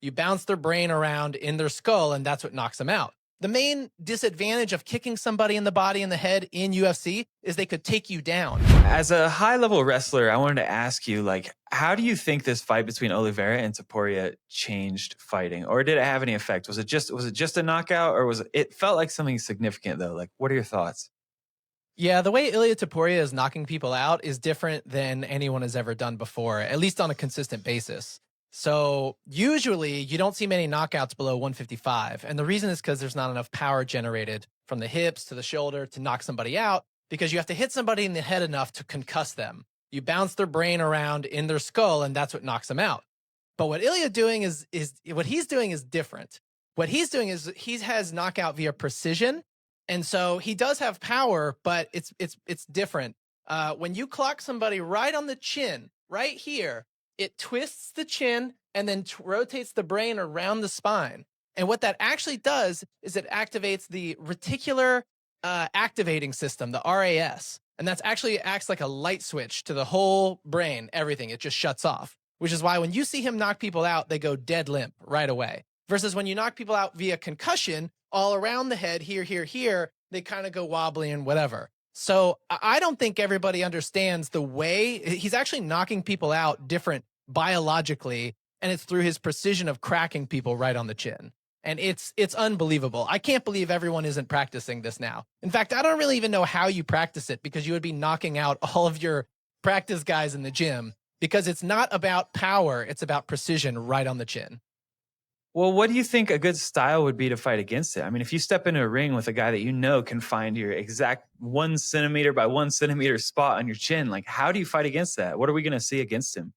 You bounce their brain around in their skull, and that's what knocks them out. The main disadvantage of kicking somebody in the body and the head in UFC is they could take you down. As a high level wrestler, I wanted to ask you, like, how do you think this fight between Oliveira and Topuria changed fighting, or did it have any effect? Was it just a knockout, or it felt like something significant though? Like, what are your thoughts? Yeah, the way Ilia Topuria is knocking people out is different than anyone has ever done before, at least on a consistent basis. So usually you don't see many knockouts below 155. And the reason is because there's not enough power generated from the hips to the shoulder to knock somebody out, because you have to hit somebody in the head enough to concuss them. You bounce their brain around in their skull, and that's what knocks them out. But what Ilia doing is what he's doing is different. What he's doing is he has knockout via precision, and so he does have power, but it's different. When you clock somebody right on the chin, right here, it twists the chin and then rotates the brain around the spine. And what that actually does is it activates the reticular activating system, the RAS. And that's actually acts like a light switch to the whole brain, everything. It just shuts off, which is why when you see him knock people out, they go dead limp right away. Versus when you knock people out via concussion, all around the head, here, they kind of go wobbly and whatever. So I don't think everybody understands the way he's actually knocking people out different biologically, and it's through his precision of cracking people right on the chin. And it's unbelievable. I can't believe everyone isn't practicing this now. In fact, I don't really even know how you practice it, because you would be knocking out all of your practice guys in the gym, because it's not about power, it's about precision right on the chin. Well, what do you think a good style would be to fight against it? I mean, if you step into a ring with a guy that you know can find your exact 1 centimeter by 1 centimeter spot on your chin, like, how do you fight against that? What are we going to see against him?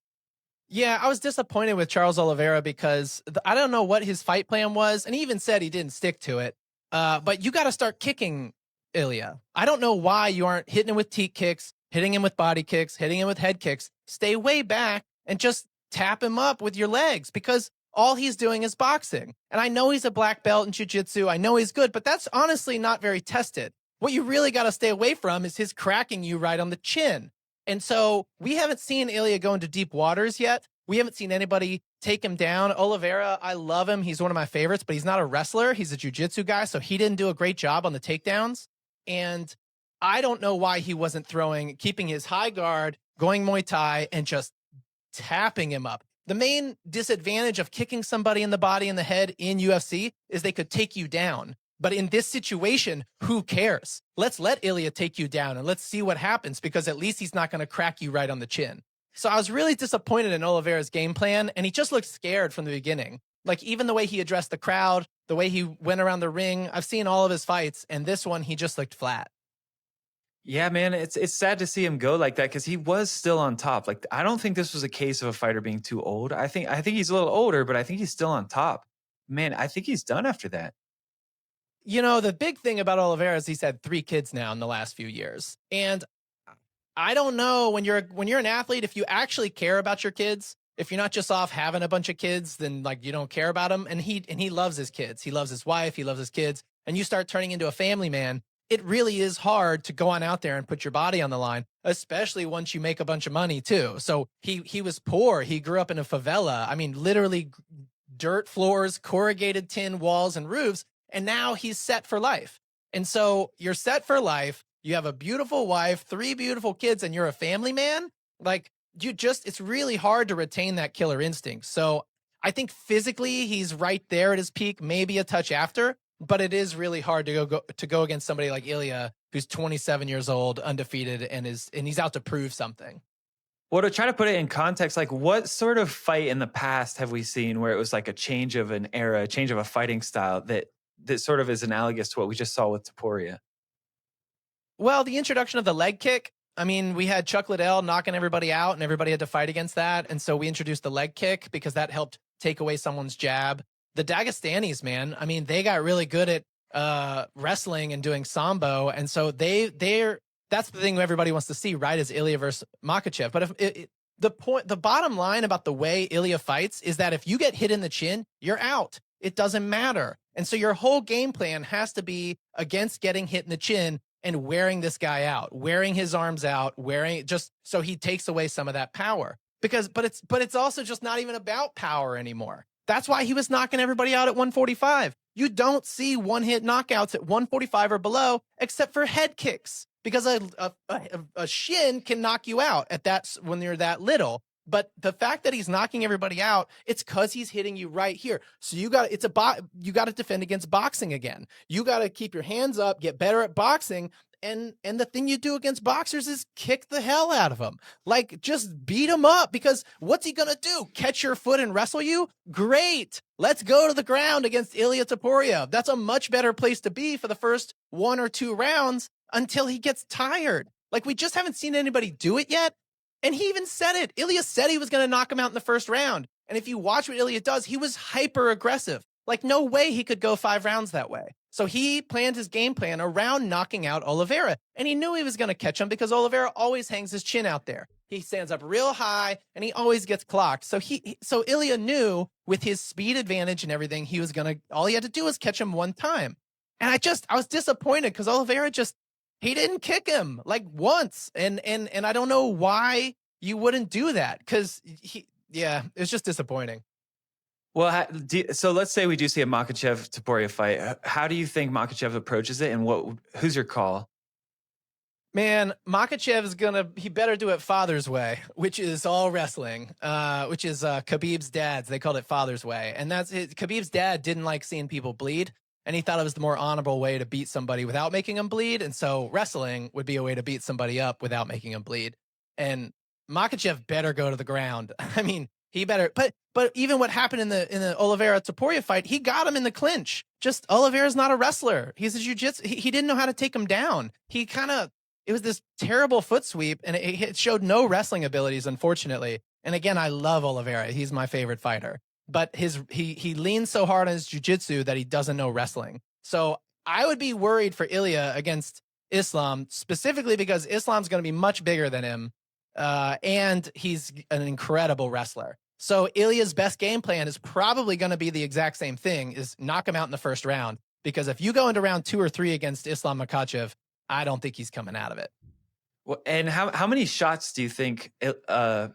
Yeah, I was disappointed with Charles Oliveira because I don't know what his fight plan was, and he even said he didn't stick to it. But you got to start kicking Ilia. I don't know why you aren't hitting him with teep kicks, hitting him with body kicks, hitting him with head kicks. Stay way back and just tap him up with your legs, because all he's doing is boxing. And I know he's a black belt in jiu-jitsu. I know he's good, but that's honestly not very tested. What you really got to stay away from is his cracking you right on the chin. And so we haven't seen Ilia go into deep waters yet. We haven't seen anybody take him down. Oliveira, I love him. He's one of my favorites, but he's not a wrestler. He's a jiu-jitsu guy, so he didn't do a great job on the takedowns. And I don't know why he wasn't keeping his high guard, going Muay Thai, and just tapping him up. The main disadvantage of kicking somebody in the body and the head in UFC is they could take you down. But in this situation, who cares? Let's let Ilia take you down and let's see what happens, because at least he's not going to crack you right on the chin. So I was really disappointed in Oliveira's game plan, and he just looked scared from the beginning. Like, even the way he addressed the crowd, the way he went around the ring, I've seen all of his fights, and this one, he just looked flat. Yeah, man, it's sad to see him go like that, because he was still on top. Like, I don't think this was a case of a fighter being too old. I think he's a little older, but I think he's still on top. Man, I think he's done after that. You know, the big thing about Oliveira is he's had 3 kids now in the last few years. And I don't know, when you're an athlete, if you actually care about your kids, if you're not just off having a bunch of kids, then like you don't care about them. And he loves his kids. He loves his wife. He loves his kids. And you start turning into a family man. It really is hard to go on out there and put your body on the line, especially once you make a bunch of money too. So he was poor. He grew up in a favela. I mean, literally dirt floors, corrugated tin walls and roofs. And now he's set for life. And so you're set for life. You have a beautiful wife, 3 beautiful kids, and you're a family man. Like, it's really hard to retain that killer instinct. So I think physically he's right there at his peak, maybe a touch after, but it is really hard to go against somebody like Ilia, who's 27 years old, undefeated, and he's out to prove something. Well, to try to put it in context, like, what sort of fight in the past have we seen where it was like a change of an era, a change of a fighting style that sort of is analogous to what we just saw with Topuria? Well, the introduction of the leg kick. I mean, we had Chuck Liddell knocking everybody out, and everybody had to fight against that. And so we introduced the leg kick because that helped take away someone's jab. The Dagestanis, man, I mean, they got really good at wrestling and doing sambo. And so that's the thing everybody wants to see, right, is Ilia versus Makhachev. But the bottom line about the way Ilia fights is that if you get hit in the chin, you're out. It doesn't matter. And so your whole game plan has to be against getting hit in the chin and wearing this guy out, wearing his arms out, just so he takes away some of that power. But it's also just not even about power anymore. That's why he was knocking everybody out at 145. You don't see one-hit knockouts at 145 or below, except for head kicks, because a shin can knock you out at that when you're that little. But the fact that he's knocking everybody out, it's because he's hitting you right here. So you got to defend against boxing again. You got to keep your hands up, get better at boxing. And the thing you do against boxers is kick the hell out of them. Like, just beat them up, because what's he going to do? Catch your foot and wrestle you? Great. Let's go to the ground against Ilia Topuria. That's a much better place to be for the first 1 or 2 rounds until he gets tired. Like, we just haven't seen anybody do it yet. And he even said it. Ilia said he was going to knock him out in the first round. And if you watch what Ilia does, he was hyper aggressive. Like, no way he could go 5 rounds that way. So he planned his game plan around knocking out Oliveira. And he knew he was going to catch him because Oliveira always hangs his chin out there. He stands up real high and he always gets clocked. So so Ilia knew with his speed advantage and everything, all he had to do was catch him one time. And I was disappointed because Oliveira he didn't kick him like once. And I don't know why you wouldn't do that, because it's just disappointing. Well, so let's say we do see a Makhachev-Topuria fight. How do you think Makhachev approaches it, and who's your call? Man, Makhachev he better do it father's way, which is all wrestling, which is Khabib's dad's. They called it father's way. And Khabib's dad didn't like seeing people bleed, and he thought it was the more honorable way to beat somebody without making them bleed. And so wrestling would be a way to beat somebody up without making them bleed. And Makhachev better go to the ground. I mean, he better, but even what happened in the Oliveira Topuria fight, he got him in the clinch. Just Oliveira's not a wrestler. He's a jiu-jitsu. He didn't know how to take him down. It was this terrible foot sweep, and it showed no wrestling abilities, unfortunately. And again, I love Oliveira. He's my favorite fighter. But he leans so hard on his jiu-jitsu that he doesn't know wrestling. So I would be worried for Ilia against Islam, specifically because Islam's going to be much bigger than him. And he's an incredible wrestler. So Ilia's best game plan is probably going to be the exact same thing, is knock him out in the first round. Because if you go into round 2 or 3 against Islam Makhachev, I don't think he's coming out of it. Well, and how many shots do you think Makhachev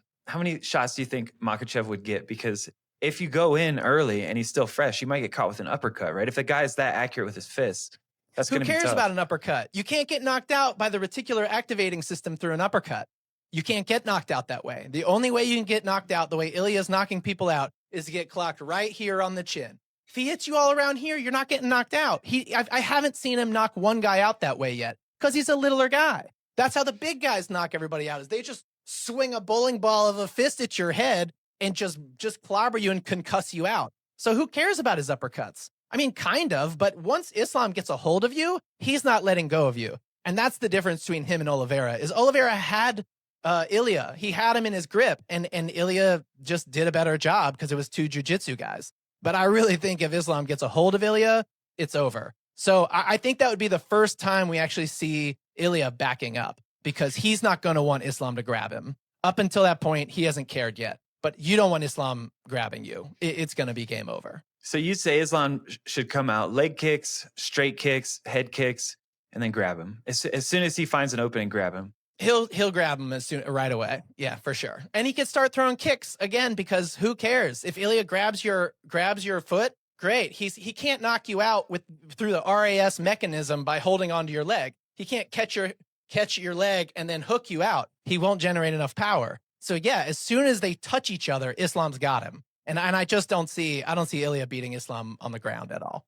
would get? Because if you go in early and he's still fresh, you might get caught with an uppercut, right? If the guy is that accurate with his fists, that's going to be tough. Who cares about an uppercut? You can't get knocked out by the reticular activating system through an uppercut. You can't get knocked out that way. The only way you can get knocked out the way Ilia's knocking people out is to get clocked right here on the chin. If he hits you all around here, you're not getting knocked out. I haven't seen him knock one guy out that way yet, because he's a littler guy. That's how the big guys knock everybody out, is they just swing a bowling ball of a fist at your head and just clobber you and concuss you out. So who cares about his uppercuts? I mean, kind of, but once Islam gets a hold of you, he's not letting go of you. And that's the difference between him and Oliveira, is Oliveira had Ilia. He had him in his grip, and Ilia just did a better job because it was 2 jiu-jitsu guys. But I really think if Islam gets a hold of Ilia, it's over. So I think that would be the first time we actually see Ilia backing up, because he's not going to want Islam to grab him. Up until that point, he hasn't cared yet. But you don't want Islam grabbing you. It's going to be game over. So you'd say Islam should come out, leg kicks, straight kicks, head kicks, and then grab him. As soon as he finds an opening, grab him. He'll grab him right away. Yeah, for sure. And he can start throwing kicks again, because who cares? If Ilia grabs your foot, great. He can't knock you out through the RAS mechanism by holding onto your leg. He can't catch your leg and then hook you out. He won't generate enough power. So yeah, as soon as they touch each other, Islam's got him. And I don't see Ilia beating Islam on the ground at all.